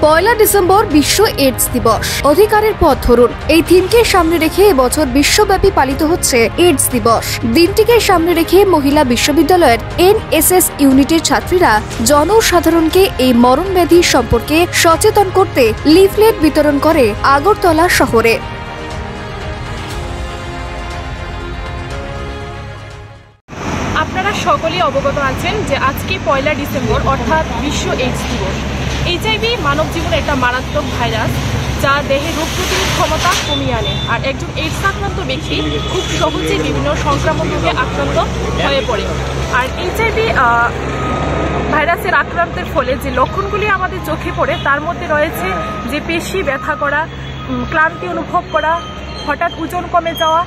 পয়লা December বিশ্ব AIDS দিবস। অধিকারের পথ ধরুন, এই থিমকে সামনে রেখে এবছর বিশ্বব্যাপী পালিত হচ্ছে এইডস দিবস। দিনটিকে সামনে রেখে মহিলা বিশ্ববিদ্যালয়ের NSS ইউনিটের ছাত্রীরা জনসাধারণকে এই মরণ ব্যাধি সম্পর্কে সচেতন করতে লিফলেট বিতরণ করে আগরতলা শহরে। আপনারা সকলেই অবগত আছেন যে আজকে পয়লা ডিসেম্বর অর্থাৎ বিশ্ব এইডস দিবস। এইচআইভি মানব জীবনে একটা মারাত্মক ভাইরাস যা দেহে রোগ প্রতিরোধ ক্ষমতা কমিয়ে আনে, আর একজন এইডস আক্রান্ত ব্যক্তি খুব সহজেই বিভিন্ন সংক্রামক রোগে আক্রান্ত হয়ে পড়ে। আর এইচআইভি ভাইরাসের আক্রান্তের ফলে যে লক্ষণগুলি আমাদের চোখে পড়ে তার মধ্যে রয়েছে যে পেশি ব্যথা করা, ক্লান্তি অনুভব করা, হঠাৎ ওজন কমে যাওয়া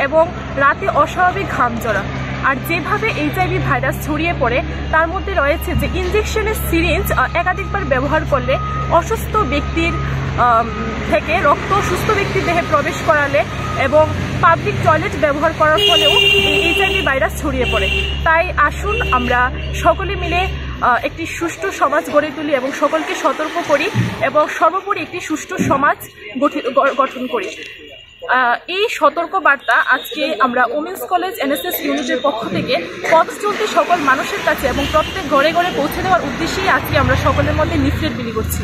এবং রাতে অস্বাভাবিক ঘাম ঝরা। আর যেভাবে এইচআইভি ভাইরাস ছড়িয়ে পড়ে তার মধ্যে রয়েছে যে ইনজেকশনের সিরিঞ্জ একাধিকবার ব্যবহার করলে অসুস্থ ব্যক্তির থেকে রক্ত সুস্থ ব্যক্তির দেহে প্রবেশ করালে এবং পাবলিক টয়লেট ব্যবহার করার ফলেও এই এইচআইভি ভাইরাস ছড়িয়ে পড়ে। তাই আসুন আমরা সকলে মিলে একটি সুষ্ঠু সমাজ গড়ে তুলি এবং সকলকে সতর্ক করি এবং সর্বোপরি একটি সুষ্ঠু সমাজ গঠন করি। এই সতর্ক বার্তা আজকে আমরা ওমেন্স কলেজ NSS ইউনিটের পক্ষ থেকে পথ চলতে সকল মানুষের কাছে এবং প্রত্যেক ঘরে ঘরে পৌঁছে দেওয়ার উদ্দেশ্যেই আজকে আমরা সকলের মধ্যে লিফলেট বিলি করছি।